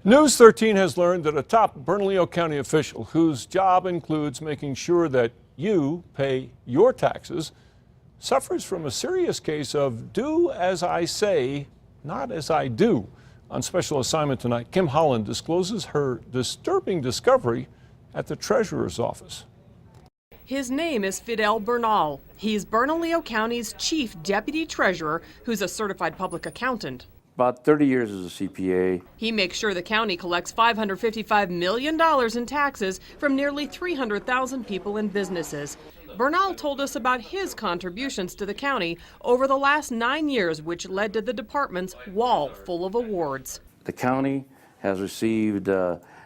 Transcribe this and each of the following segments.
News 13 has learned that a top Bernalillo County official whose job includes making sure that you pay your taxes suffers from a serious case of do as I say, not as I do. On special assignment tonight, Kim Holland discloses her disturbing discovery at the treasurer's office. His name is Fidel Bernal. He's Bernalillo County's chief deputy treasurer, who's a certified public accountant. About 30 years as a CPA. He makes sure the county collects $555 million in taxes from nearly 300,000 people and businesses. Bernal told us about his contributions to the county over the last 9 years, which led to the department's wall full of awards. The county has received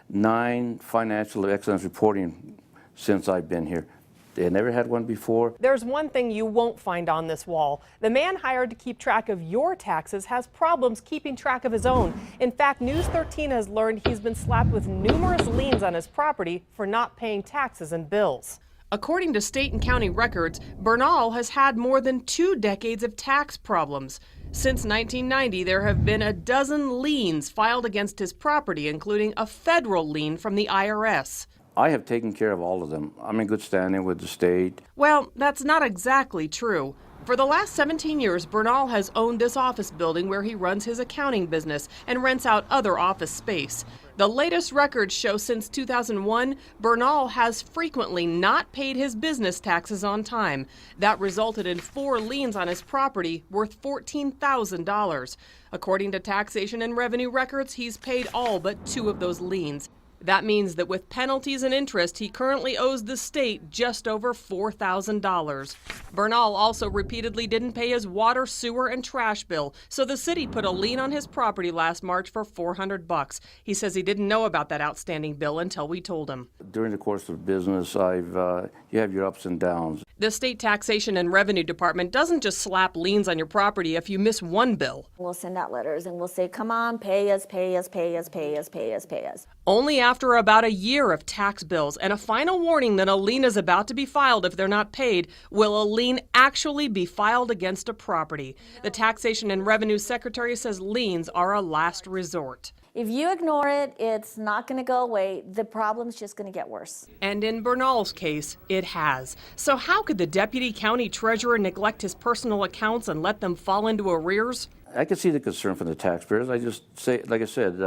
9 financial excellence reporting since I've been here. They never had one before. There's one thing you won't find on this wall. The man hired to keep track of your taxes has problems keeping track of his own. In fact, News 13 has learned he's been slapped with numerous liens on his property for not paying taxes and bills. According to state and county records, Bernal has had more than 2 decades of tax problems. Since 1990, there have been a dozen liens filed against his property, including a federal lien from the IRS. I have taken care of all of them. I'm in good standing with the state. Well, that's not exactly true. For the last 17 years, Bernal has owned this office building where he runs his accounting business and rents out other office space. The latest records show since 2001, Bernal has frequently not paid his business taxes on time. That resulted in 4 liens on his property worth $14,000. According to taxation and revenue records, he's paid all but 2 of those liens. That means that with penalties and interest, he currently owes the state just over $4,000. Bernal also repeatedly didn't pay his water, sewer, and trash bill, so the city put a lien on his property last March for $400. He says he didn't know about that outstanding bill until we told him. During the course of business, you have your ups and downs. The state taxation and revenue department doesn't just slap liens on your property if you miss one bill. We'll send out letters and we'll say, come on, pay us, pay us, pay us, pay us, pay us, pay us. Only after about a year of tax bills and a final warning that a lien is about to be filed if they're not paid, will a lien actually be filed against a property. The Taxation and Revenue Secretary says liens are a last resort. If you ignore it, it's not going to go away. The problem's just going to get worse. And in Bernal's case, it has. So how could the deputy county treasurer neglect his personal accounts and let them fall into arrears? I can see the concern from the taxpayers. I just say, like I said,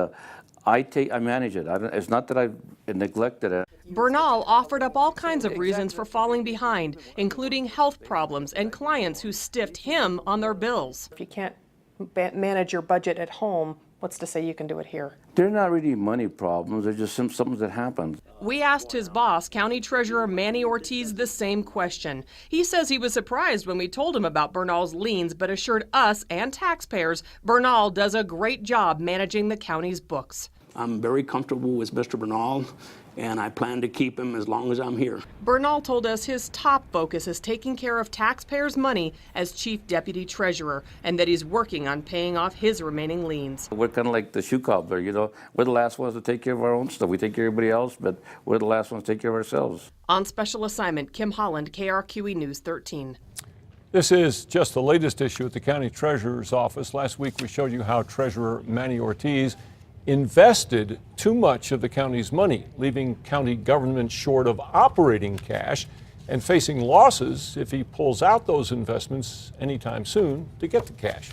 I manage it. It's not that I've neglected it. Bernal offered up all kinds of reasons for falling behind, including health problems and clients who stiffed him on their bills. If you can't manage your budget at home, what's to say you can do it here? They're not really money problems. They're just something that happens. We asked his boss, County Treasurer Manny Ortiz, the same question. He says he was surprised when we told him about Bernal's liens, but assured us and taxpayers Bernal does a great job managing the county's books. I'm very comfortable with Mr. Bernal, and I plan to keep him as long as I'm here. Bernal told us his top focus is taking care of taxpayers' money as chief deputy treasurer, and that he's working on paying off his remaining liens. We're kind of like the shoe cobbler, you know. We're the last ones to take care of our own stuff. We take care of everybody else, but we're the last ones to take care of ourselves. On special assignment, Kim Holland, KRQE News 13. This is just the latest issue at the county treasurer's office. Last week we showed you how Treasurer Manny Ortiz invested too much of the county's money, leaving county government short of operating cash and facing losses if he pulls out those investments anytime soon to get the cash.